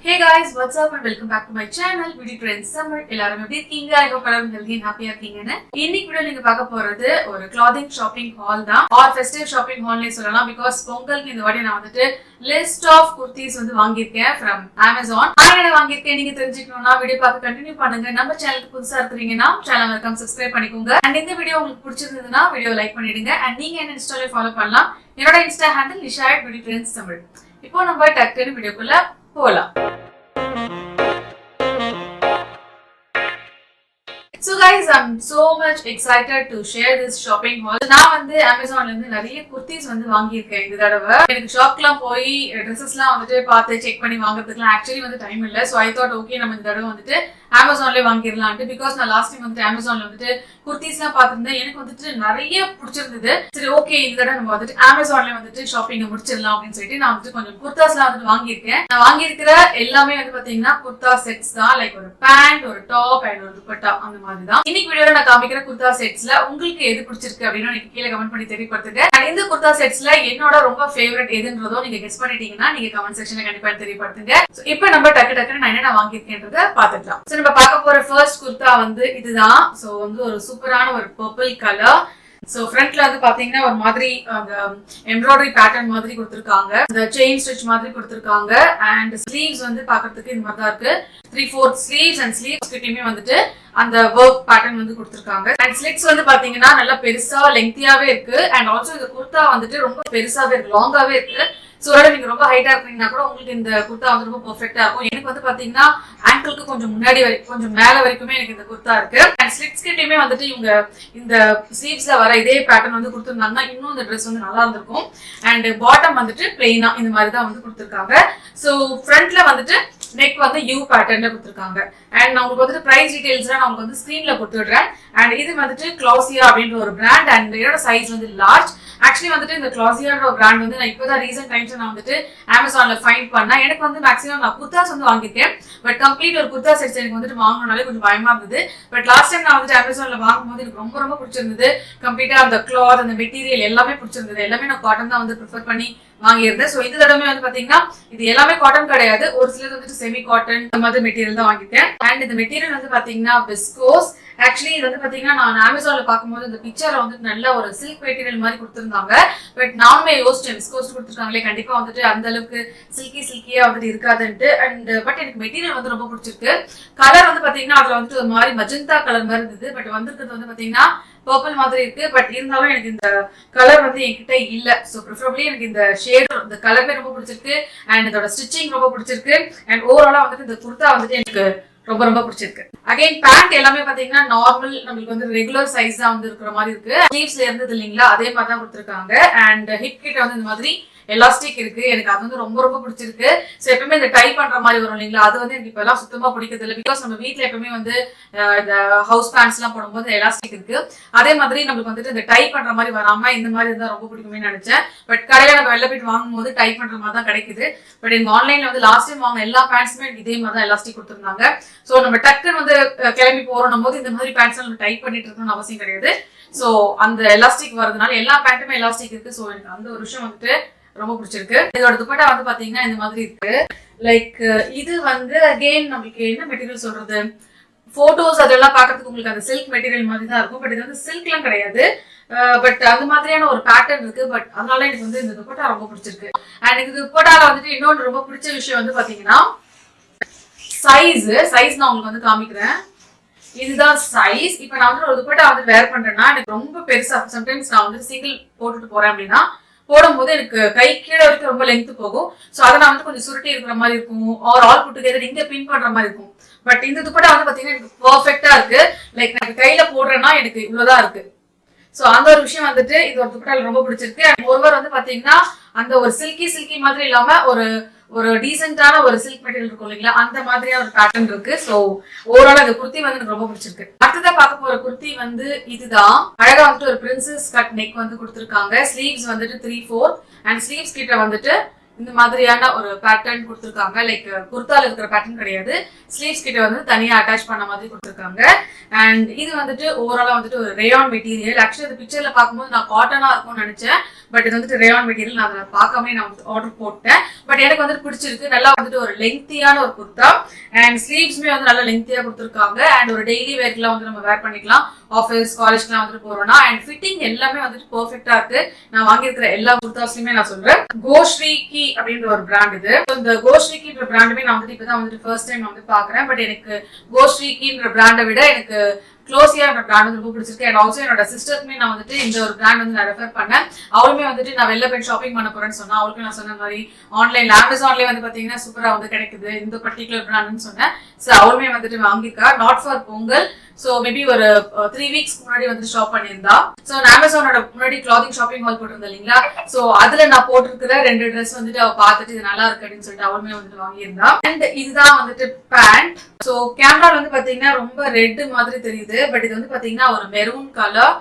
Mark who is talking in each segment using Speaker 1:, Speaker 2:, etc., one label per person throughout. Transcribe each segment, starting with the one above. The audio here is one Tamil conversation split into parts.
Speaker 1: Hey guys, what's up and welcome back to my channel Beauty Trends Summer. எல்லாரும் எப்படி இருக்கீங்க? I hope எல்லாரும் healthy and happy இருக்கீங்கன்னு. இன்னைக்கு வீடியோல நீங்க பார்க்க போறது ஒரு clothing shopping haul தான் or festive shopping haul னே சொல்லலாம் because பொங்கலுக்கு இந்த வாட்டி நான் வந்துட்டு list of kurtis வந்து வாங்கியிருக்கேன் from Amazon. நான் என்ன வாங்கியிருக்கேன் நீங்க தெரிஞ்சுக்கணும்னா வீடியோ பார்த்து கண்டினியூ பண்ணுங்க. நம்ம சேனலுக்கு புதுசா இருக்கீங்கன்னா சேனலை மறக்காம சப்ஸ்கிரைப் பண்ணிக்கோங்க. and இந்த வீடியோ உங்களுக்கு பிடிச்சிருந்ததுன்னா வீடியோ லைக் பண்ணிடுங்க and நீங்க என்ன இன்ஸ்டால ஃபாலோ பண்ணலாம். என்னோட Insta handle Nishat Beauty Trends Summer. இப்போ நம்ம டக்குனு வீடியோக்குள்ள போலாம். So guys, I'm so much excited to share this shopping haul. நான் வந்து Amazonல இருந்து நிறைய kurtis வந்து வாங்கியிருக்கேன் இந்த தடவை. எனக்கு ஷாப்க்குலாம் போய் ட்ரெஸ்ஸஸ்லாம் வந்துட்டு பார்த்து செக் பண்ணி வாங்குறதுக்குலாம் ஆக்சுவலி வந்து டைம் இல்லை. ஸோ ஐ தாட் ஓகே நம்ம இந்த தடவை வந்துட்டு Amazonல வாங்கிடலான்ட்டு. பிகாஸ் நான் லாஸ்ட் டைம் வந்துட்டு Amazonல வந்துட்டு kurtisலாம் பார்த்துருந்தேன். எனக்கு வந்துட்டு நிறைய பிடிச்சிருந்தது. சரி ஓகே இந்த தடவை நம்ம வந்துட்டு Amazonல வந்துட்டு ஷாப்பிங்கை முடிச்சிடலாம் அப்படின்னு சொல்லிட்டு நான் வந்துட்டு கொஞ்சம் குர்தாஸ்லாம் வந்துட்டு வாங்கியிருக்கேன். நான் வாங்கியிருக்கிற எல்லாமே வந்து பாத்தீங்கன்னா குர்தா செட்ஸ் தான். லைக் ஒரு பேண்ட், ஒரு டாப் அண்ட் ஒரு துப்பட்டா அந்த மாதிரி தான். இன்னைக்கு வீடியோல நான் காமிக்கிற குர்தா செட்ஸ்ல உங்களுக்கு எது பிடிச்சிருக்கு அப்படின்னு எனக்கு கீழே கமெண்ட் பண்ணி தெரியப்படுத்துங்க. இந்த குர்தா செட்ஸ்ல என்னோட ரொம்ப ஃபேவரட் எதுன்றதோ நீங்க கெஸ் பண்ணிட்டீங்கன்னா நீங்க கமெண்ட் செக்ஷன்ல கண்டிப்பா தெரியப்படுத்துங்க. இப்போ நம்ம டக்கு நான் என்ன வாங்கியிருக்கேன்றத பாத்துக்கலாம். சோ நம்ம பார்க்க போற ஃபர்ஸ்ட் குர்தா வந்து இதுதான். சோ வந்து ஒரு சூப்பரான ஒரு பர்பிள் கலர். சோ ஃப்ரண்ட்ல வந்து பாத்தீங்கன்னா ஒரு மாதிரி அந்த எம்ப்ராய்டரி பேட்டர்ன் மாதிரி கொடுத்திருக்காங்க. அந்த செயின் ஸ்டிச் மாதிரி கொடுத்திருக்காங்க. அண்ட் ஸ்லீவ்ஸ் வந்து பாக்குறதுக்கு இந்த மாதிரி தான் இருக்கு. 3/4 ஸ்லீவ்ஸ் அண்ட் ஸ்லீவ்ஸ் கிட்டயுமே வந்துட்டு அந்த ஒர்க் பேட்டர்ன் வந்து கொடுத்திருக்காங்க. அண்ட் ஸ்லிட்ஸ் வந்து பாத்தீங்கன்னா நல்லா பெருசா லெங்தியாவே இருக்கு. அண்ட் ஆல்சோ இந்த குர்தா வந்துட்டு ரொம்ப பெருசாவே இருக்கு, லாங்காவே இருக்கு. சோ நீங்க ரொம்ப ஹைட்டா இருக்கீங்கன்னா கூட உங்களுக்கு இந்த குர்தா வந்து ரொம்ப பெர்ஃபெக்ட்டா இருக்கும். எனக்கு வந்து பாத்தீங்கன்னா ஆங்கிளுக்கு கொஞ்சம் முன்னாடி வரைக்கும் கொஞ்சம் மேல வரைக்குமே எனக்கு இந்த குர்தா இருக்கு. அண்ட் ஸ்லிட்ஸ் கிட்டயுமே வந்துட்டு இவங்க இந்த ஸ்லீவ்ஸ்ல வர இதே பேட்டர்ன் வந்து கொடுத்திருந்தாங்கன்னா இன்னும் இந்த ட்ரெஸ் வந்து நல்லா இருந்திருக்கும். அண்ட் பாட்டம் வந்துட்டு பிளெயினா இந்த மாதிரி தான் வந்து கொடுத்திருக்காங்க. சோ ஃப்ரண்ட்ல வந்துட்டு நெக் வந்து யூ பேட்டர்ன்ல கொடுத்திருக்காங்க. அண்ட் நான் உங்களுக்கு வந்துட்டு பிரைஸ் டீடைல்ஸ் நான் உங்களுக்கு வந்து ஸ்கிரீன்ல கொடுத்துடுறேன். அண்ட் இது வந்துட்டு கிளாசியா அப்படின்ற ஒரு பிராண்ட். அண்ட் இதோட சைஸ் வந்து லார்ஜ். ஆக்சுவலி வந்துட்டு இந்த கிளாசியான்ற ஒரு பிராண்ட் வந்து நான் இப்போதான் ரீசென்ட் டைம்ஸ் நான் வந்துட்டு Amazonல ஃபைண்ட் பண்ணேன். எனக்கு வந்து மேக்ஸிமம் நான் குர்தாஸ் வந்து வாங்கியிருக்கேன். பட் கம்ப்ளீட் ஒரு குர்தா செட்ஸ் எனக்கு வந்துட்டு வாங்கணும்னாலே கொஞ்சம் பயமா இருந்தது. பட் லாஸ்ட் டைம் நான் வந்துட்டு Amazonல வாங்கும்போது எனக்கு ரொம்ப ரொம்ப பிடிச்சிருந்தது. கம்ப்ளீட்டா அந்த கிளாத், அந்த மெட்டீரியல் எல்லாமே பிடிச்சிருந்தது. எல்லாமே நான் காட்டன் தான் வந்து ப்ரிஃபர் பண்ணி வாங்கியிருந்தேன். சோ இந்த தடவை வந்து பாத்தீங்கன்னா இது எல்லாமே காட்டன் கிடையாது. ஒரு சிலது வந்துட்டு செமி காட்டன் இந்த மாதிரி மெட்டீரியல் தான் வாங்கிட்டேன். அண்ட் இந்த மெட்டீரியல் வந்து பாத்தீங்கன்னா விஸ்கோஸ். ஆக்சுவலி இது வந்து பாத்தீங்கன்னா நான் Amazonல பார்க்கும்போது இந்த பிக்சர்ல வந்துட்டு நல்ல ஒரு சில்க் மெட்டீரியல் மாதிரி கொடுத்திருந்தாங்க. பட் நானுமே யோசிச்சேன் விஸ்கோஸ் கொடுத்துருக்காங்களே கண்டிப்பா வந்துட்டு அந்த அளவுக்கு சில்கியா வந்துட்டு இருக்காதுன்ட்டு. அண்ட் பட் எனக்கு மெட்டீரியல் வந்து ரொம்ப பிடிச்சிருக்கு. கலர் வந்து பாத்தீங்கன்னா அதுல வந்துட்டு ஒரு மாதிரி மஜந்தா கலர் மாதிரி இருந்தது. பட் வந்திருக்கிறது வந்து பாத்தீங்கன்னா பர்பிள் மாதிரி இருக்கு. பட் இருந்தாலும் எனக்கு இந்த கலர் வந்து என்கிட்ட இல்ல. சோ ப்ரிஃபரபிளி எனக்கு இந்த ஷேட், இந்த கலருமே ரொம்ப பிடிச்சிருக்கு. அண்ட் இதோட ஸ்டிச்சிங் ரொம்ப பிடிச்சிருக்கு. அண்ட் ஓவராலா வந்துட்டு இந்த குர்தா வந்துட்டு எனக்கு ரொம்ப ரொம்ப பிடிச்சிருக்கு. அகைன் பேண்ட் எல்லாமே பாத்தீங்கன்னா நார்மல் நம்மளுக்கு வந்து ரெகுலர் சைஸ் தான் வந்து இருக்கிற மாதிரி இருக்கு. ஸ்லீவ்ஸ்ல இருந்தது இல்லைங்களா அதே மாதிரி தான் கொடுத்திருக்காங்க. அண்ட் ஹிப் கிட்ட வந்து இந்த மாதிரி எலாஸ்டிக் இருக்கு. எனக்கு அது வந்து ரொம்ப ரொம்ப பிடிச்சிருக்கு. சோ எப்பவுமே இந்த டை பண்ற மாதிரி வரும் இல்லைங்களா அது வந்து எனக்கு இப்ப எல்லாம் சுத்தமா பிடிக்கிறது இல்லை. பிகாஸ் நம்ம வீட்டுல எப்பவுமே வந்து இந்த ஹவுஸ் பேண்ட்ஸ் எல்லாம் போடும்போது எலாஸ்டிக் இருக்கு. அதே மாதிரி நம்மளுக்கு வந்துட்டு இந்த டை பண்ற மாதிரி வராம இந்த மாதிரி இருந்தா ரொம்ப பிடிக்குமே நினைச்சேன். பட் கடையில நம்ம வெளில போயிட்டு வாங்கும் போது டை பண்ற மாதிரி தான் கிடைக்குது. பட் எனக்கு ஆன்லைன்ல வந்து லாஸ்ட் டைம் வாங்கின எல்லா பேண்ட்ஸுமே இதே மாதிரி தான் எலாஸ்டிக் கொடுத்திருந்தாங்க. சோ நம்ம டக்குன்னு வந்து கிளம்பி போறோம் போது இந்த மாதிரி பேண்ட்ஸ் நம்ம டைப் பண்ணிட்டு இருக்கணும்னு அவசியம் கிடையாது. சோ அந்த எலாஸ்டிக் வரதுனால எல்லா பேண்ட்டுமே எலாஸ்டிக் இருக்கு. சோ எனக்கு அந்த ஒரு விஷயம் வந்துட்டு ரொம்ப பிடிச்சிருக்கு. இதோட துப்பட்டா வந்து பாத்தீங்கன்னா இந்த மாதிரி இருக்கு. லைக் இது வந்து அகெயின் நம்மளுக்கு என்ன மெட்டீரியல் சொல்றது, போட்டோஸ் அதெல்லாம் பாக்குறதுக்கு உங்களுக்கு அந்த சில்க் மெட்டீரியல் மாதிரி தான் இருக்கும். பட் இது வந்து சில்க் எல்லாம் கிடையாது. பட் அந்த மாதிரியான ஒரு பேட்டர்ன் இருக்கு. பட் அதனால எனக்கு வந்து இந்த துப்பட்டா ரொம்ப பிடிச்சிருக்கு. அண்ட் இந்த துப்பட்டால வந்துட்டு இன்னொன்று ரொம்ப பிடிச்ச விஷயம் வந்து பாத்தீங்கன்னா சைஸ் நான் உங்களுக்கு வந்து காமிக்கிறேன். இதுதான் சைஸ். இப்ப நான் வந்து ஒரு துப்பட்டா வந்து வேர் பண்றேன்னா எனக்கு ரொம்ப பெருசா, சம்டைம்ஸ் நான் வந்து சிங்கிள் போட்டுட்டு போறேன் அப்படின்னா போடும்போது எனக்கு கை கீழே வரைக்கும் ரொம்ப லென்த் போகும். சோ அதை நான் வந்து கொஞ்சம் சுருட்டி இருக்கிற மாதிரி இருக்கும். ஆல் புட் டுகெதர் இங்க பின் பண்ற மாதிரி இருக்கும். பட் இந்த துப்பட்டா வந்து பாத்தீங்கன்னா எனக்கு பெர்ஃபெக்ட்டா இருக்கு. லைக் நான் கையில போடுறேன்னா எனக்கு இவ்வளவுதான் இருக்கு. சோ அந்த ஒரு விஷயம் வந்துட்டு இது ஒரு துப்பட்டால ரொம்ப பிடிச்சிருக்கு. ஒருவர் வந்து பாத்தீங்கன்னா அந்த ஒரு சில்கி மாதிரி இல்லாம ஒரு டீசென்டான ஒரு சில்க் மெட்டீரியல் இருக்கும் இல்லைங்களா அந்த மாதிரியான ஒரு பேட்டர்ன் இருக்கு. சோ ஓவரால் அந்த குர்த்தி வந்து எனக்கு ரொம்ப பிடிச்சிருக்கு. அடுத்ததா பார்க்க போற குர்த்தி வந்து இதுதான். அழகா வந்துட்டு ஒரு பிரின்சஸ் கட் நெக் வந்து கொடுத்திருக்காங்க. ஸ்லீவ்ஸ் வந்துட்டு 3/4 அண்ட் ஸ்லீவ்ஸ் கிட்ட வந்துட்டு இந்த மாதிரியான ஒரு பேட்டர்ன் கொடுத்துருக்காங்க. லைக் குர்தால இருக்கிற பேட்டர்ன் கிடையாது, ஸ்லீவ்ஸ் கிட்ட வந்து தனியா அட்டாச் பண்ண மாதிரி கொடுத்துருக்காங்க. அண்ட் இது வந்துட்டு ஓவராலா வந்துட்டு ஒரு ரேயான் மெட்டீரியல். ஆக்சுவலி இந்த பிக்சர்ல பார்க்கும்போது நான் காட்டனா இருக்கும்னு நினைச்சேன், பட் இது வந்துட்டு ரேயான் மெட்டீரியல். நான் அதை பார்க்காம நான் வந்து ஆர்டர் போட்டேன். பட் எனக்கு வந்துட்டு பிடிச்சிருக்கு. நல்லா வந்துட்டு ஒரு லெங்க்தியான ஒரு குர்தா அண்ட் ஸ்லீவ்ஸ்மே வந்து நல்லா லெங்க்தியா கொடுத்துருக்காங்க. அண்ட் ஒரு டெய்லி வேர்க்கெல்லாம் வந்து நம்ம வேர் பண்ணிக்கலாம், ஆஃபீஸ் காலேஜ்க்குலாம் வந்துட்டு போறோம்னா. அண்ட் ஃபிட்டிங் எல்லாமே வந்துட்டு பெர்ஃபெக்ட்டா இருக்கு. நான் வாங்கியிருக்கிற எல்லா குர்தாஸ்லயுமே நான் சொல்றேன். கோஸ்ரீகி அப்படின்ற ஒரு பிராண்ட் இது. இந்த கோஸ்ரீகின்ற பிராண்டுமே நான் வந்துட்டு இப்பதான் வந்துட்டு ஃபர்ஸ்ட் டைம் வந்து பாக்குறேன். பட் எனக்கு கோஸ்ரீகின்ற பிராண்டை விட எனக்கு க்ளோசியா என்னோட பிராண்ட் வந்து ரொம்ப பிடிச்சிருக்கு. அண்ட் ஆல்சோ என்னோட சிஸ்டருக்குமே நான் வந்துட்டு இந்த ஒரு பிராண்ட் வந்து நான் ரெஃபர் பண்ணேன். அவளுமே வந்துட்டு நான் வெளில போய் ஷாப்பிங் பண்ண போறேன்னு சொன்னா, அவளுக்கு நான் சொன்ன மாதிரி ஆன்லைன்ல அமேசான்லயே வந்து பாத்தீங்கன்னா சூப்பரா வந்து கிடைக்குது இந்த பர்டிகுலர் பிராண்ட்னு சொன்னேன். சோ அவளுமே வந்துட்டு வாங்கியிருக்கா, not for Pongal. So maybe ஒரு 3 வீக்ஸ் முன்னாடி வந்து ஷாப் பண்ணியிருந்தா. சோ அமேசானோட முன்னாடி கிளாத்திங் ஷாப்பிங் ஹால் போட்டிருந்தேன் இல்லைங்களா, சோ அதுல நான் போட்டிருக்கிற 2 ட்ரெஸ் வந்துட்டு அவ பார்த்துட்டு இது நல்லா இருக்கு அப்படின்னு சொல்லிட்டு அவளுமே வந்துட்டு வாங்கியிருந்தா. அண்ட் இதுதான் வந்துட்டு பேண்ட். சோ கேமரால வந்து பாத்தீங்கன்னா ரொம்ப ரெட் மாதிரி தெரியுது, பட் இது வந்து பாத்தீங்கன்னா ஒரு மெரூன் கலர்.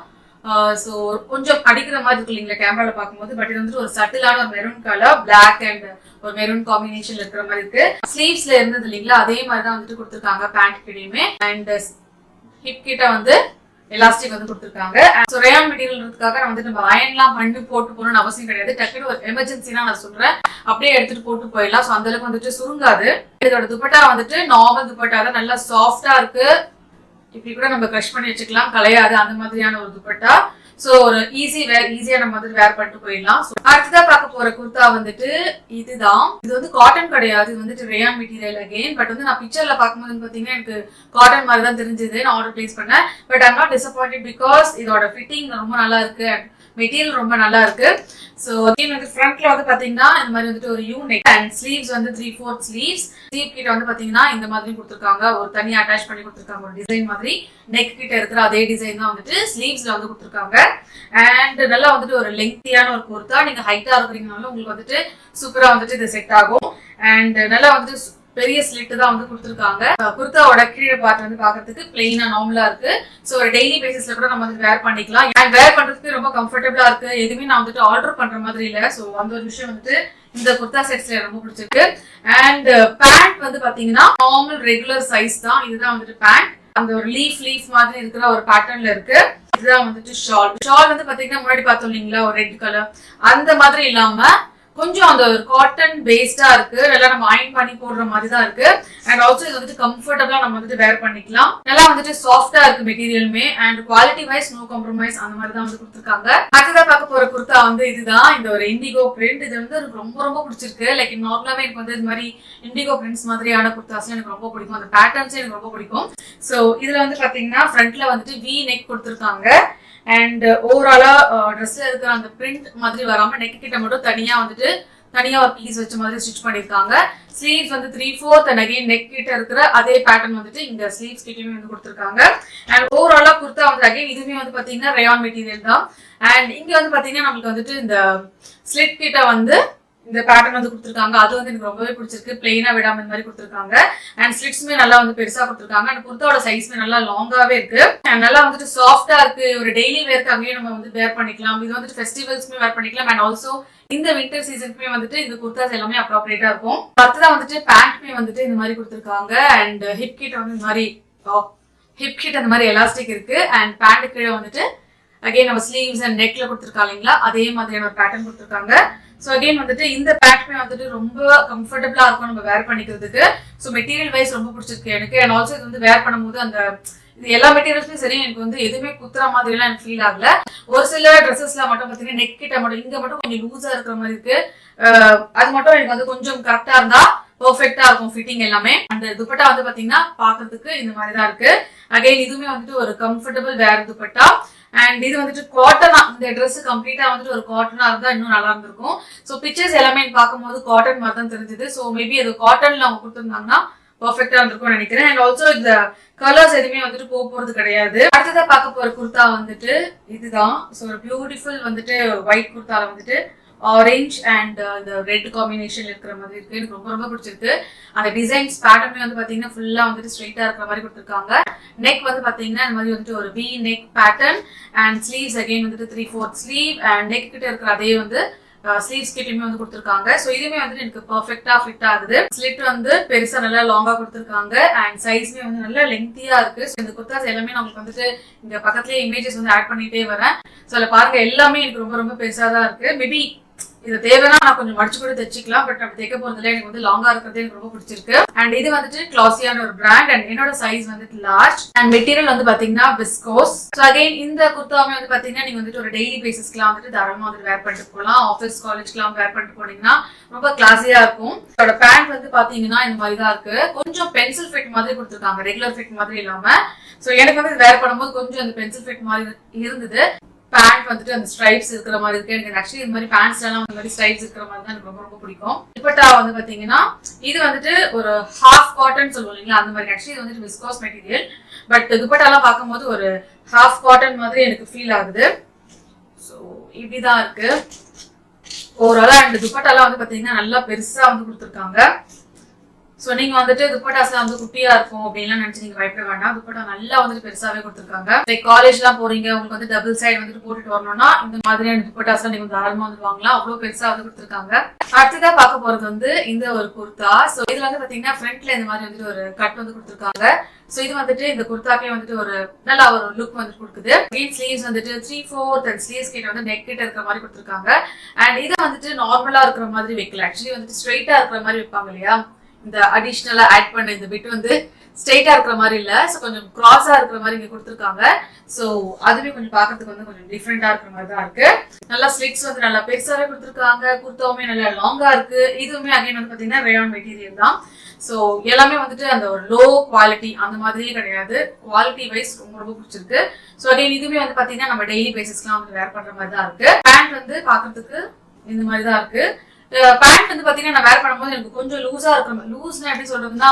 Speaker 1: சோ கொஞ்சம் அடிக்கிற மாதிரி இருக்கு இல்லைங்களா கேமரால பார்க்கும்போது, பட் இது வந்துட்டு ஒரு சட்டிலான ஒரு மெரூன் கலர், பிளாக் அண்ட் ஒரு மெரூன் காம்பினேஷன்ல இருக்கிற மாதிரி இருக்கு. ஸ்லீவ்ஸ்ல இருந்தது இல்லைங்களா அதே மாதிரி தான் வந்துட்டு கொடுத்துருக்காங்க பேண்ட் கிட்டயுமே. அண்ட் ஹிப் கிட்ட வந்து எலாஸ்டிக் வந்து கொடுத்துருக்காங்க. ஸோ ரேயான் மெட்டீரியல்ன்றதுக்காக நான் வந்துட்டு நம்ம அயன்லாம் பண்ணி போட்டு போகணும்னு அவசியம் கிடையாது. டக்குனு ஒரு எமர்ஜென்சினா நான் சொல்றேன் அப்படியே எடுத்துட்டு போட்டு போயிடலாம். ஸோ அந்த அளவுக்கு வந்துட்டு சுருங்காது. இதோட துப்பட்டா வந்துட்டு நார்மல் துப்பட்டா தான், நல்லா சாஃப்டா இருக்கு. இப்படி கூட நம்ம க்ரஷ் பண்ணி வச்சுக்கலாம், கலையாது, அந்த மாதிரியான ஒரு துப்பட்டா. சோ ஒரு ஈஸியா நம்ம வந்து வேர் பண்ணிட்டு போயிடலாம். அடுத்ததா பார்க்க போற குர்தா வந்துட்டு இதுதான். இது வந்து காட்டன் கிடையாது, இது வந்துட்டு ரேயான் மெட்டீரியல் அகைன். பட் வந்து நான் பிக்சர்ல பார்க்கும்போது பாத்தீங்கன்னா எனக்கு காட்டன் மாதிரி தான் தெரிஞ்சது. நான் ஆர்டர் பிளேஸ் பண்ணேன். But I'm not disappointed because இதோட ஃபிட்டிங் ரொம்ப நல்லா இருக்கு, மெட்டீரியல் ரொம்ப நல்லா இருக்கு. சோ வந்து ஃப்ரண்ட்ல வந்து பாத்தீங்கன்னா இந்த மாதிரி வந்துட்டு ஒரு யூ நெக் அண்ட் ஸ்லீவ்ஸ் வந்து 3/4 ஸ்லீவ்ஸ். ஸ்லீவ் கிட்ட வந்து பாத்தீங்கன்னா இந்த மாதிரி கொடுத்துருக்காங்க, ஒரு தனியா அட்டாச் பண்ணி கொடுத்துருக்காங்க ஒரு டிசைன் மாதிரி. நெக் கிட்ட இருக்கிற அதே டிசைன் தான் வந்துட்டு ஸ்லீவ்ஸ்ல வந்து கொடுத்துருக்காங்க. அண்ட் நல்லா வந்துட்டு ஒரு லெங்க்தியான ஒரு குர்தா. நீங்க ஹைட்டா இருக்கிறீங்கனாலும் உங்களுக்கு வந்துட்டு சூப்பரா வந்துட்டு இது செட் ஆகும். அண்ட் நல்லா வந்துட்டு பெரிய ஸ்லிட் தான் வந்து கொடுத்துருக்காங்க. குர்தாவோட கீழே பார்ட் வந்து பாக்கிறதுக்கு பிளெயினா நார்மலா இருக்கு. சோ ஒரு டெய்லி பேசிஸ்ல கூட நம்ம வந்து வேர் பண்ணிக்கலாம். அண்ட் வேர் பண்றதுக்கு ரொம்ப கம்ஃபர்டபுளா இருக்கு. எதுவுமே நான் வந்துட்டு ஆர்டர் பண்ற மாதிரி இல்ல. சோ அந்த ஒரு விஷயம் வந்துட்டு இந்த குர்தா செட்ஸ்ல ரொம்ப பிடிச்சிருக்கு. அண்ட் பேண்ட் வந்து பாத்தீங்கன்னா நார்மல் ரெகுலர் சைஸ் தான். இதுதான் வந்துட்டு பேண்ட். அந்த ஒரு லீஃப் மாதிரி இருக்கிற ஒரு பேட்டர்ன்ல இருக்கு. இதுதான் வந்துட்டு ஷால் வந்து பாத்தீங்கன்னா முன்னாடி பார்த்தோம் இல்லைங்களா ஒரு ரெட் கலர், அந்த மாதிரி இல்லாம கொஞ்சம் அந்த ஒரு காட்டன் பேஸ்டா இருக்கு. நல்லா நம்ம அயன் பண்ணி போடுற மாதிரி தான் இருக்கு. அண்ட் ஆல்சோ இது வந்துட்டு கம்ஃபர்டபுளா நம்ம வந்துட்டு வேர் பண்ணிக்கலாம். நல்லா வந்துட்டு சாஃப்டா இருக்கு மெட்டீரியலுமே. And quality wise no compromise, அந்த மாதிரி தான் வந்து கொடுத்துருக்காங்க. அடுத்ததான் பார்க்க போற குர்தா வந்து இதுதான், இந்த ஒரு இண்டிகோ பிரிண்ட். இது வந்து எனக்கு ரொம்ப ரொம்ப பிடிச்சிருக்கு. லைக் நார்மலாவே எனக்கு வந்து இது மாதிரி இண்டிகோ பிரிண்ட்ஸ் மாதிரியான குர்தாஸ் எனக்கு ரொம்ப பிடிக்கும். அந்த பேட்டர்ன்ஸ் எனக்கு ரொம்ப பிடிக்கும். சோ இதுல வந்து பாத்தீங்கன்னா ஃப்ரண்ட்ல வந்துட்டு வி நெக் கொடுத்துருக்காங்க. அண்ட் ஓவராலா ட்ரெஸ்ல இருக்கிற அந்த பிரிண்ட் மாதிரி வராம நெக் கிட்ட மட்டும் தனியா ஒரு பீஸ் வச்ச மாதிரி ஸ்டிச் பண்ணிருக்காங்க. ஸ்லீவ்ஸ் வந்து 3/4 அண்ட் அகைன் நெக் கிட்ட இருக்கிற அதே பேட்டர்ன் வந்துட்டு இந்த ஸ்லீவ்ஸ் கிட்டயுமே வந்து கொடுத்துருக்காங்க. அண்ட் ஓவராலா குர்தா வந்து அகைன் இதுவுமே வந்து பாத்தீங்கன்னா ரேயான் மெட்டீரியல் தான். அண்ட் இங்க வந்து பாத்தீங்கன்னா நம்மளுக்கு வந்துட்டு இந்த ஸ்லிட் கிட்ட வந்து இந்த பேட்டர்ன் வந்து கொடுத்துருக்காங்க. அது வந்து எனக்கு ரொம்பவே பிடிச்சிருக்கு. பிளெயினா விடாம இந்த மாதிரி கொடுத்துருக்காங்க. அண்ட் ஸ்லிட்ஸ்மே நல்லா வந்து பெருசா கொடுத்துருக்காங்க. அண்ட் குர்தாவோட சைஸ்மே நல்லா லாங்காவே இருக்கு. நல்லா வந்துட்டு சாஃப்டா இருக்கு. ஒரு டெய்லி வேர்க்கு அங்கேயும் நம்ம வந்து வேர் பண்ணிக்கலாம். இது வந்துட்டு ஃபெஸ்டிவல்ஸ்மே வேர் பண்ணிக்கலாம். அண்ட் ஆல்சோ இந்த வின்டர் சீசனுக்குமே வந்துட்டு இந்த குர்தாஸ் எல்லாமே அப்ராப்ரியேட்டா இருக்கும். அடுத்ததான் வந்துட்டு பேண்ட்மே வந்துட்டு இந்த மாதிரி கொடுத்துருக்காங்க. அண்ட் ஹிப் கிட்ட வந்து இந்த மாதிரி ஹிப் கிட்ட அந்த மாதிரி எலாஸ்டிக் இருக்கு. அண்ட் பேண்ட் கீழே வந்துட்டு அகைன் நம்ம ஸ்லீவ்ஸ் அண்ட் நெக்ல கொடுத்துருக்காங்க இல்லைங்களா அதே மாதிரியான ஒரு பேட்டர்ன் கொடுத்துருக்காங்க. ஸோ அகைன் வந்துட்டு இந்த பேண்ட்மே வந்துட்டு ரொம்ப கம்ஃபர்டபுளா இருக்கும் நம்ம வேர் பண்ணிக்கிறதுக்கு. ஸோ மெட்டீரியல் வைஸ் ரொம்ப பிடிச்சிருக்கு எனக்கு. அண்ட் ஆல்சோ இது வந்து வேர் பண்ணும்போது அந்த இது எல்லா மெட்டீரியல்ஸுமே சரி எனக்கு வந்து எதுவுமே குத்துற மாதிரி எல்லாம் எனக்கு ஃபீல் ஆகல. ஒரு சில ட்ரெஸ்ஸஸ்ல மட்டும் பாத்தீங்கன்னா நெக் கிட்ட மட்டும் இங்க மட்டும் கொஞ்சம் லூஸா இருக்கிற மாதிரி இருக்கு. அது மட்டும் எனக்கு வந்து கொஞ்சம் கரெக்டா இருந்தா பெர்ஃபெக்ட்டா இருக்கும் ஃபிட்டிங் எல்லாமே. அந்த துப்பட்டா வந்து பாத்தீங்கன்னா பாக்குறதுக்கு இந்த மாதிரி தான் இருக்கு. அகைன் இதுவுமே வந்துட்டு ஒரு கம்ஃபர்டபுள் வேர் துப்பட்டா. அண்ட் இது வந்துட்டு காட்டனா, இந்த ட்ரெஸ் கம்ப்ளீட்டா வந்துட்டு ஒரு காட்டனா இருந்தா இன்னும் நல்லா இருந்திருக்கும். சோ பிக்சர்ஸ் எல்லாமே பார்க்கும்போது காட்டன் மாதிரி தான் தெரிஞ்சது. சோ மேபி அது காட்டன்ல அவங்க கொடுத்துருந்தாங்கன்னா பெர்ஃபெக்ட்டா இருந்திருக்கும்னு நினைக்கிறேன். அண்ட் ஆல்சோ இந்த கலர்ஸ் எதுவுமே வந்துட்டு போறது கிடையாது. அடுத்ததா பார்க்க போற குர்தா வந்துட்டு இதுதான். ஸோ ஒரு பியூட்டிஃபுல் வந்துட்டு ஒயிட் குர்தால வந்துட்டு ஆரஞ்ச் அண்ட் இந்த ரெட் காம்பினேஷன் இருக்கிற மாதிரி இருக்கு. எனக்கு ரொம்ப ரொம்ப பிடிச்சிருக்கு. அந்த டிசைன்ஸ் பேட்டர்ன் வந்து பாத்தீங்கன்னா ஃபுல்லா வந்துட்டு ஸ்ட்ரெயிட்டா இருக்கிற மாதிரி கொடுத்துருக்காங்க. நெக் வந்து பாத்தீங்கன்னா இந்த மாதிரி வந்துட்டு ஒரு we neck pattern. And sleeves again வந்துட்டு 3/4 ஸ்லீவ். அண்ட் நெக் கிட்ட இருக்கிற அதே வந்து ஸ்லீவ்ஸ் கிட்டயுமே வந்து கொடுத்துருக்காங்க. ஸோ இதுவுமே வந்துட்டு எனக்கு பர்ஃபெக்டா ஃபிட் ஆகுது. ஸ்லிட் வந்து பெருசா நல்லா லாங்கா கொடுத்துருக்காங்க அண்ட் சைஸ்மே வந்து நல்லா லெங்தியா இருக்கு. ஸோ இந்த குர்தாஸ் எல்லாமே நமக்கு வந்துட்டு இங்க பக்கத்துலயே இமேஜஸ் வந்து ஆட் பண்ணிட்டே வரேன். ஸோ அதுல பாருங்க எல்லாமே எனக்கு ரொம்ப ரொம்ப பெருசா தான் இருக்கு. மேபி இது தேவைன்னா நான் கொஞ்சம் மடிச்சு கூட தைச்சிக்கலாம். பட் அப்படி தைக்க போறதுல எனக்கு வந்து லாங்கா இருக்கிறது எனக்கு ரொம்ப பிடிச்சிருக்கு. அண்ட் இது வந்துட்டு கிளாசியான ஒரு பிராண்ட் அண்ட் என்னோட சைஸ் வந்துட்டு லார்ஜ் அண்ட் மெட்டீரியல் வந்து பாத்தீங்கன்னா விஸ்கோஸ். ஸோ அகைன் இந்த குர்தாவுமே வந்து பாத்தீங்கன்னா நீங்க வந்துட்டு ஒரு டெய்லி பேசிஸ்க்குலாம் வந்துட்டு தாராளமா வந்துட்டு வேர் பண்ணிட்டு போகலாம். ஆஃபீஸ் காலேஜ்க்குலாம் வேர் பண்ணிட்டு போனீங்கன்னா ரொம்ப கிளாஸியா இருக்கும். இதோட பேண்ட் வந்து பாத்தீங்கன்னா இந்த மாதிரி தான் இருக்கு. கொஞ்சம் பென்சில் ஃபிட் மாதிரி கொடுத்துருக்காங்க, ரெகுலர் ஃபிட் மாதிரி இல்லாம. ஸோ எனக்கு வந்து வேர் பண்ணும்போது கொஞ்சம் அந்த பென்சில் ஃபிட் மாதிரி இருந்தது. பேண்ட் வந்துட்டு அந்த ஸ்ட்ரைப்ஸ் இருக்கிற மாதிரி இருக்கு. எனக்கு ஆக்சுவலி இந்த மாதிரி பேண்ட்ஸ் எல்லாம் இந்த மாதிரி ஸ்ட்ரைப்ஸ் இருக்கிற மாதிரி தான் எனக்கு ரொம்ப ரொம்ப பிடிக்கும். துப்பட்டா வந்து பாத்தீங்கன்னா இது வந்துட்டு ஒரு ஹாஃப் காட்டன் சொல்லுவோம் இல்லைங்களா, அந்த மாதிரி. ஆக்சுவலி இது வந்துட்டு விஸ்கோஸ் மெட்டீரியல், பட் துப்பட்டா எல்லாம் பார்க்கும்போது ஒரு ஹாஃப் காட்டன் மாதிரி எனக்கு ஃபீல் ஆகுது. ஸோ இப்படிதான் இருக்கு ஓவராலா. அண்ட் துப்பட்டாலாம் வந்து பாத்தீங்கன்னா நல்லா பெருசா வந்து கொடுத்துருக்காங்க. ஸோ நீங்க வந்துட்டு துப்பட்டாஸ்லாம் வந்து குட்டியா இருக்கும் அப்படின்லாம் நினைச்சு நீங்க பயப்பட வேண்டாம். துப்பட்டா நல்லா வந்துட்டு பெருசாவே கொடுத்துருக்காங்க. லைக் காலேஜ் எல்லாம் போறீங்க, உங்களுக்கு வந்து டபுள் சைடு வந்துட்டு போட்டுட்டு வரணும்னா இந்த மாதிரியான துப்பட்டாஸ்லாம் நீங்க தாராளமா வந்து வாங்கலாம். அவ்வளவு பெருசா வந்து கொடுத்துருக்காங்க. அடுத்ததா பார்க்க போறது வந்து இந்த ஒரு குர்தா. ஸோ இதுல வந்து பாத்தீங்கன்னா ஃப்ரண்ட்ல இந்த மாதிரி வந்துட்டு ஒரு கட் வந்து கொடுத்துருக்காங்க. ஸோ இது வந்துட்டு இந்த குர்தாக்கே வந்துட்டு ஒரு நல்ல ஒரு லுக் வந்து கொடுக்குது. ஸ்லீவ்ஸ் வந்துட்டு 3/4 அண்ட் ஸ்லீவ்ஸ் கிட்ட வந்து நெக் கிட்ட இருக்கிற மாதிரி கொடுத்துருக்காங்க. அண்ட் இதை வந்துட்டு நார்மலா இருக்கிற மாதிரி வைக்கல. ஆக்சுவலி வந்துட்டு ஸ்ட்ரெயிட்டா இருக்கிற மாதிரி வைப்பாங்க இல்லையா, இந்த அடிஷனலா ஆட் பண்ண இந்த பிட் வந்து ஸ்ட்ரெயிட்டா இருக்கிற மாதிரி இல்ல, சோ கொஞ்சம் கிராஸா இருக்கிற மாதிரி இங்க கொடுத்துருக்காங்க. சோ அதுவே கொஞ்சம் பாக்கிறதுக்கு வந்து கொஞ்சம் டிஃப்ரெண்டா இருக்கிற மாதிரி தான் இருக்கு. நல்லா ஸ்லிட்ஸ் வந்து நல்லா பெருசாவே கொடுத்துருக்காங்க. குர்தாவுமே நல்லா லாங்கா இருக்கு. இதுவுமே அகைன் வந்து பாத்தீங்கன்னா ரேயான் மெட்டீரியல் தான். சோ எல்லாமே வந்துட்டு அந்த ஒரு லோ குவாலிட்டி அந்த மாதிரியே கிடையாது. குவாலிட்டி வைஸ் ரொம்ப ரொம்ப பிடிச்சிருக்கு. சோ அகைன் இதுவுமே வந்து பாத்தீங்கன்னா நம்ம டெய்லி பேசிஸ்க்குலாம் வந்து வேர் பண்ற மாதிரி தான் இருக்கு. பேண்ட் வந்து பாக்குறதுக்கு இந்த மாதிரி தான் இருக்கு. பேண்ட் வந்து பாத்தீங்கன்னா நான் வேர் பண்ணும்போது எனக்கு கொஞ்சம் லூஸா இருக்கிற மாதிரி, லூஸ்னா எப்படி சொல்றதுன்னா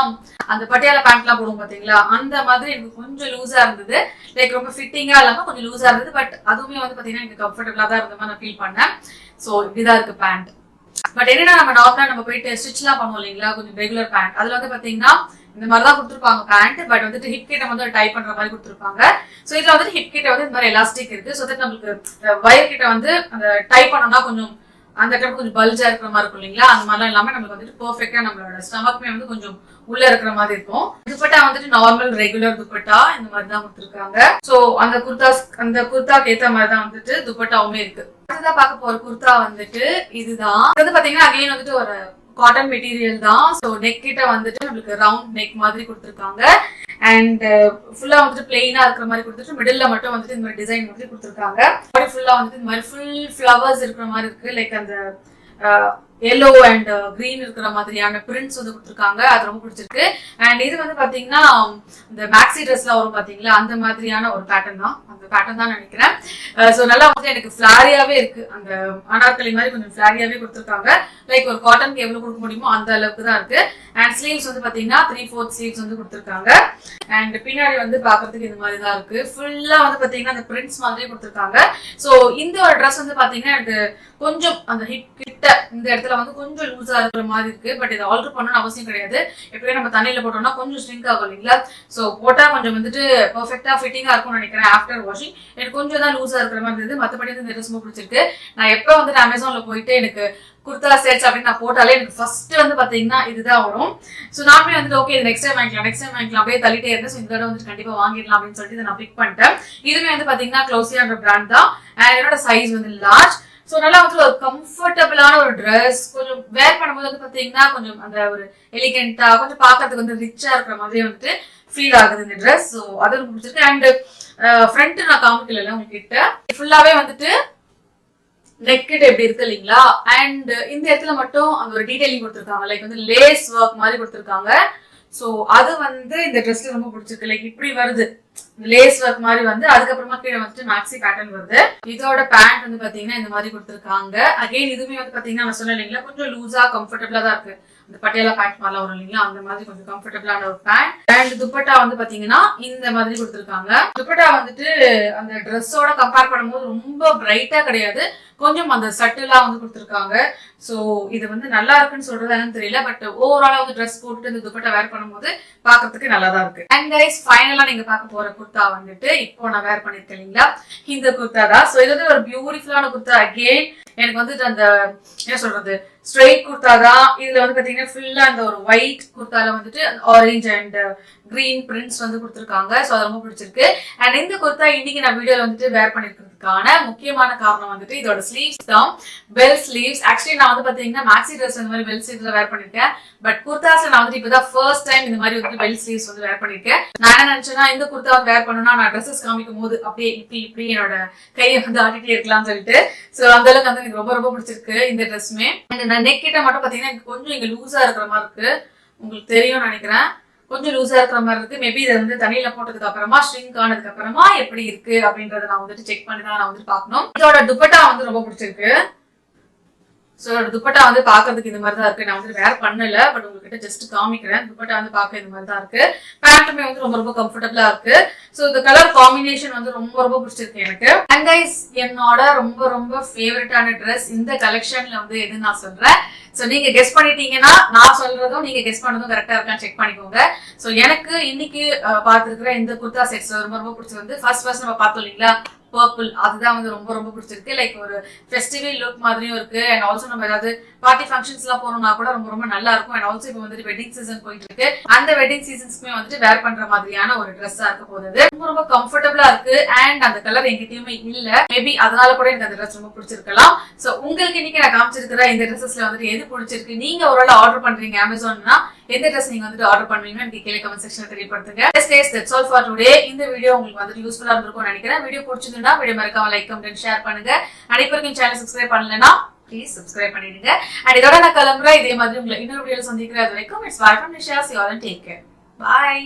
Speaker 1: அந்த பட்டியாலா பேண்ட் எல்லாம் போடுவோம் பாத்தீங்களா, அந்த மாதிரி எனக்கு கொஞ்சம் லூஸா இருந்தது. லைக் ரொம்ப ஃபிட்டிங்கா இல்லாம கொஞ்சம் லூஸா இருந்தது. பட் அதுவுமே வந்து பாத்தீங்கன்னா எனக்கு கம்ஃபர்டபுளா தான் இருந்த மாதிரி நான் ஃபீல் பண்ணேன். சோ இப்படிதான் இருக்கு பேண்ட். பட் என்னன்னா நம்ம நார்மலா நம்ம போயிட்டு ஸ்டிச் எல்லாம் பண்ணுவோம் இல்லைங்களா, கொஞ்சம் ரெகுலர் பேண்ட், அதுல வந்து பாத்தீங்கன்னா இந்த மாதிரிதான் கொடுத்துருப்பாங்க பேண்ட். பட் வந்துட்டு ஹிப் கிட்ட வந்து டைப் பண்ற மாதிரி கொடுத்துருப்பாங்க. சோ இதுல வந்துட்டு ஹிப் கிட்ட வந்து இந்த மாதிரி எலாஸ்டிக் இருக்கு. சோ தட் நம்மளுக்கு வயர் கிட்ட வந்து அந்த டைப் பண்ணோம்னா கொஞ்சம் அந்த டைம் கொஞ்சம் பல்ஜா இருக்கிற மாதிரி இருக்கும் இல்லைங்களா, அந்த மாதிரிலாம் இல்லாம நம்மளுக்கு வந்துட்டு பெர்ஃபெக்ட்டா நம்மளோட ஸ்டமக்மே வந்து கொஞ்சம் உள்ள இருக்கிற மாதிரி இருக்கும். துப்பட்டா வந்துட்டு நார்மல் ரெகுலர் துப்பட்டா இந்த மாதிரி தான் கொடுத்துருக்காங்க. சோ அந்த குர்தாக்கு ஏத்த மாதிரி தான் வந்துட்டு துப்பட்டாவுமே இருக்கு. அடுத்ததான் பார்க்க போற குர்தா வந்துட்டு இதுதான். வந்து பாத்தீங்கன்னா அகைன் வந்துட்டு ஒரு காட்டன் மெட்டீரியல் தான். சோ நெக் கிட்ட வந்துட்டு நம்மளுக்கு ரவுண்ட் நெக் மாதிரி கொடுத்துருக்காங்க. அண்ட் ஃபுல்லா வந்துட்டு பிளெயினா இருக்கிற மாதிரி கொடுத்துட்டு மிடில்ல மட்டும் வந்துட்டு இந்த மாதிரி டிசைன் மாதிரி கொடுத்துருக்காங்க. பாடி ஃபுல்லா வந்துட்டு இந்த மாதிரி ஃபுல் ஃபிளவர்ஸ் இருக்கிற மாதிரி இருக்கு. லைக் அந்த எல்லோ அண்ட் கிரீன் இருக்கிற மாதிரியான பிரிண்ட்ஸ் வந்து கொடுத்துருக்காங்க. அது ரொம்ப பிடிச்சிருக்கு. அண்ட் இது வந்து பாத்தீங்கன்னா இந்த மேக்ஸி ட்ரெஸ் எல்லாம் வரும் பாத்தீங்களா, அந்த மாதிரியான ஒரு பேட்டர்ன் தான். அந்த பேட்டர்ன் தான் நினைக்கிறேன். சோ நல்லா வந்து எனக்கு ஃபிளாரியாவே இருக்கு. அந்த அனார்கலி மாதிரி கொஞ்சம் ஃபிளாரியாவே கொடுத்துருக்காங்க. லைக் ஒரு காட்டனுக்கு எவ்வளவு கொடுக்க முடியுமோ அந்த அளவுக்கு தான் இருக்கு. அண்ட் ஸ்லீவ்ஸ் வந்து பாத்தீங்கன்னா 3/4 ஸ்லீவ்ஸ் வந்து கொடுத்துருக்காங்க. அண்ட் பின்னாடி வந்து பாக்குறதுக்கு இந்த மாதிரி தான் இருக்கு. ஃபுல்லா வந்து பாத்தீங்கன்னா அந்த பிரிண்ட்ஸ் மாதிரி கொடுத்துருக்காங்க. சோ இந்த ஒரு ட்ரெஸ் வந்து பாத்தீங்கன்னா எனக்கு கொஞ்சம் அந்த ஹிப் கிட்ட இந்த இடத்துல வந்து கொஞ்சம் லூஸா இருக்கிற மாதிரி இருக்கு. பட் இதை ஆல்டர் பண்ணணும்னு அவசியம் கிடையாது. எப்படியே நம்ம தண்ணியில போட்டோம்னா கொஞ்சம் ஸ்ட்ரிங்க் ஆகும் இல்லைங்களா. சோ போட்டா கொஞ்சம் வந்துட்டு பெர்ஃபெக்ட்டா ஃபிட்டிங்கா இருக்கும்னு நினைக்கிறேன். ஆஃப்டர் வாஷிங் எனக்கு கொஞ்சம் தான் லூஸா இருக்கிற மாதிரி இருந்தது. மத்தபடி வந்து இந்த ட்ரெஸ் ரொம்ப பிடிச்சிருக்கு. நான் எப்ப வந்துட்டு அமேசான்ல போயிட்டு எனக்கு குர்தா செட்ஸ் அப்படின்னு நான் போட்டாலே எனக்கு ஃபர்ஸ்ட் வந்து பாத்தீங்கன்னா இதுதான் வரும். சோ நானுமே வந்துட்டு ஓகே இது நெக்ஸ்ட் டைம் வாங்கிக்கலாம் அப்படியே தள்ளிட்டே இருந்தேன். சோ இந்த தடவை வந்துட்டு கண்டிப்பா வாங்கிடலாம் அப்படின்னு சொல்லிட்டு இதை நான் பிக் பண்ணிட்டேன். இதுமே வந்து பாத்தீங்கன்னா க்ளோசியான்ற பிராண்ட் தான். அண்ட் என்னோட சைஸ் வந்து லார்ஜ். சோ நல்லா வந்து ஒரு கம்ஃபர்டபுளான ஒரு ட்ரெஸ். கொஞ்சம் வேர் பண்ணும்போது வந்து பாத்தீங்கன்னா கொஞ்சம் அந்த ஒரு எலிகென்ட்டா கொஞ்சம் பாக்குறதுக்கு வந்து ரிச்சா இருக்கிற மாதிரி வந்துட்டு ஃபீல் ஆகுது இந்த ட்ரெஸ். சோ அது ரொம்ப பிடிச்சிருக்கு. அண்ட் ஃப்ரண்ட் நான் காமிக்கல உங்ககிட்ட, ஃபுல்லாவே வந்துட்டு நெக் கிட்ட எப்படி இருக்கு இல்லைங்களா. அண்ட் இந்த இடத்துல மட்டும் அந்த ஒரு டீடைலிங் கொடுத்துருக்காங்க. லைக் வந்து லேஸ் ஒர்க் மாதிரி கொடுத்துருக்காங்க. சோ அது வந்து இந்த ட்ரெஸ்ல ரொம்ப பிடிச்சிருக்கு. லைக் இப்படி வருது லேஸ் ஒர்க் மாதிரி வந்து, அதுக்கப்புறமா கீழே வந்துட்டு மேக்ஸி பேட்டர்ன் வருது. இதோட பேண்ட் வந்து பாத்தீங்கன்னா இந்த மாதிரி கொடுத்துருக்காங்க. அகைன் இதுவுமே வந்து பாத்தீங்கன்னா நான் சொன்னேன் இல்லைங்களா கொஞ்சம் லூஸா கம்ஃபர்டபுளா தான் இருக்கு. இந்த பட்டியாலா பேண்ட் மாதிரிலாம் வரும் இல்லைங்களா, அந்த மாதிரி கொஞ்சம் கம்ஃபர்டபுளான ஒரு பேண்ட். அண்ட் துப்பட்டா வந்து பாத்தீங்கன்னா இந்த மாதிரி கொடுத்துருக்காங்க. துப்பட்டா வந்துட்டு அந்த ட்ரெஸ்ஸோட கம்பேர் பண்ணும்போது ரொம்ப பிரைட்டா கிடையாது. கொஞ்சம் அந்த சட்டிலா வந்து கொடுத்துருக்காங்க. ஸோ இது வந்து நல்லா இருக்குன்னு சொல்றது என்னன்னு தெரியல, பட் ஓவராலா வந்து ட்ரெஸ் போட்டு இந்த துப்பட்டா வேர் பண்ணும்போது பாக்குறதுக்கு நல்லா தான் இருக்கு. அண்ட் கைஸ் ஃபைனலா நீங்க பார்க்க போற குர்த்தா வந்துட்டு இப்போ நான் வேர் பண்ணிருக்கேன் இல்லைங்களா, இந்த குர்த்தா தான். ஸோ இது வந்து ஒரு பியூட்டிஃபுல்லான குர்த்தா. அகெயின் எனக்கு வந்துட்டு அந்த என்ன சொல்றது ஸ்ட்ரெயிட் குர்த்தா தான். இதுல வந்து பாத்தீங்கன்னா ஃபுல்லா அந்த ஒரு ஒயிட் குர்த்தால வந்துட்டு ஆரஞ்சு அண்ட் கிரீன் பிரிண்ட்ஸ் வந்து கொடுத்துருக்காங்க. ஸோ அது ரொம்ப பிடிச்சிருக்கு. அண்ட் இந்த குர்த்தா இன்னைக்கு நான் வீடியோல வந்துட்டு வேர் பண்ணிருக்கிறதுக்கான முக்கியமான காரணம் வந்துட்டு இதோட ஸ்லீவ்ஸ் தான், பெல் ஸ்லீவ்ஸ். ஆக்சுவலி நான் வந்து பாத்தீங்கன்னா மேக்ஸி ட்ரெஸ் இந்த மாதிரி பெல் ஸ்லீவ்ஸ்ல வேர் பண்ணிருக்கேன், பட் குர்தாஸ்ல நான் வந்துட்டு இப்பதான் ஃபர்ஸ்ட் டைம் இந்த மாதிரி வந்து பெல் ஸ்லீவ்ஸ் வந்து வேர் பண்ணிருக்கேன். நான் என்ன நினைச்சேன்னா இந்த குர்த்தா வந்து வேர் பண்ணணும்னா நான் ட்ரெஸ்ஸஸ் காமிக்கும் போது அப்படியே இப்படி என்னோட கையை வந்து ஆட்டிட்டே இருக்கலாம்னு சொல்லிட்டு. ஸோ அந்த அளவுக்கு வந்து எனக்கு ரொம்ப ரொம்ப பிடிச்சிருக்கு இந்த ட்ரெஸ்ஸுமே. அண்ட் நான் நெக் கிட்ட மட்டும் பாத்தீங்கன்னா எனக்கு கொஞ்சம் இங்க லூஸா இருக்கிற மாதிரி இருக்கு, உங்களுக்கு தெரியும்னு நினைக்கிறேன். கொஞ்சம் லூஸா இருக்கிற மாதிரி இருக்கு. மேபி இதை வந்து தண்ணியில போட்டதுக்கு அப்புறமா ஷ்ரிங்க் ஆனதுக்கு அப்புறமா எப்படி இருக்கு அப்படின்றத நான் வந்துட்டு செக் பண்ணி தான் நான் வந்து பாக்கணும். இதோட துப்பட்டா வந்து ரொம்ப பிடிச்சிருக்கு. ஸோ துப்பட்டா வந்து பாக்குறதுக்கு இந்த மாதிரி தான் இருக்கு. நான் வந்து வேர் பண்ணல, பட் உங்ககிட்ட ஜஸ்ட் காமிக்கிறேன். துப்பட்டா வந்து பார்க்க இந்த மாதிரி தான் இருக்கு. பேண்ட்டுமே வந்து ரொம்ப ரொம்ப கம்ஃபர்டபுளா இருக்கு. ஸோ இந்த கலர் காம்பினேஷன் வந்து ரொம்ப ரொம்ப பிடிச்சிருக்கு எனக்கு. அண்ட் கைஸ் என்னோட ரொம்ப ரொம்ப ஃபேவரட்டான ட்ரெஸ் இந்த கலெக்ஷன்ல வந்து எது நான் சொல்றேன். ஸோ நீங்க கெஸ் பண்ணிட்டீங்கன்னா நான் சொல்றதும் நீங்க கெஸ் பண்ணதும் கரெக்டா இருக்கான்னு செக் பண்ணிக்கோங்க. ஸோ எனக்கு இன்னைக்கு பார்த்துருக்கிற இந்த குர்தா செட்ஸ் ரொம்ப ரொம்ப பிடிச்சது வந்து ஃபர்ஸ்ட் நம்ம பார்த்தோம் இல்லைங்களா பர்பிள், அதுதான் வந்து ரொம்ப ரொம்ப பிடிச்சிருக்கு. லைக் ஒரு ஃபெஸ்டிவல் லுக் மாதிரியும் இருக்கு. அண்ட் ஆல்சோ நம்ம ஏதாவது பார்ட்டி ஃபங்க்ஷன்ஸ் எல்லாம் போனோம்னா கூட ரொம்ப ரொம்ப நல்லா இருக்கும். அண்ட் ஆல்சோ இப்போ வந்துட்டு வெட்டிங் சீசன் போயிட்டு இருக்கு. அந்த வெட்டிங் சீசன்ஸ்க்குமே வந்துட்டு வேர் பண்ற மாதிரியான ஒரு ட்ரெஸ்ஸா இருக்க போகுது. ரொம்ப ரொம்ப கம்ஃபர்டபுளா இருக்கு. அண்ட் அந்த கலர் எங்கிட்டயுமே இல்ல, மேபி அதனால கூட எனக்கு அந்த ட்ரெஸ் ரொம்ப பிடிச்சிருக்கலாம். ஸோ உங்களுக்கு இன்னைக்கு நான் காமிச்சிருக்கிற இந்த ட்ரெஸ்ஸஸ்ல வந்துட்டு எது பிடிச்சிருக்கு, நீங்க ஒரு வேளை ஆர்டர் பண்றீங்க அமேசான்னா எந்த ட்ரெஸ் நீங்க வந்துட்டு ஆர்டர் பண்ணுவீங்க எனக்கு கீழே கமெண்ட் செக்ஷன்ல தெரியப்படுத்துங்க. That's all for today. இந்த வீடியோ உங்களுக்கு வந்துட்டு யூஸ்ஃபுல்லா இருந்திருக்கும்னு நினைக்கிறேன். வீடியோ பிடிச்சிருந்தா வீடியோ மறக்காம லைக் கமெண்ட் ஷேர் பண்ணுங்க. அனைவருக்கும் சேனல் சப்ஸ்கிரைப் பண்ணலன்னா ப்ளீஸ் சப்ஸ்கிரைப் பண்ணிடுங்க. அண்ட் இதோட நான் கிளம்புறேன். இதே மாதிரி உங்களை இன்னொரு வீடியோல சந்திக்கிறேன். அது வரைக்கும் it's by from Nisha. See you all and take care. Bye.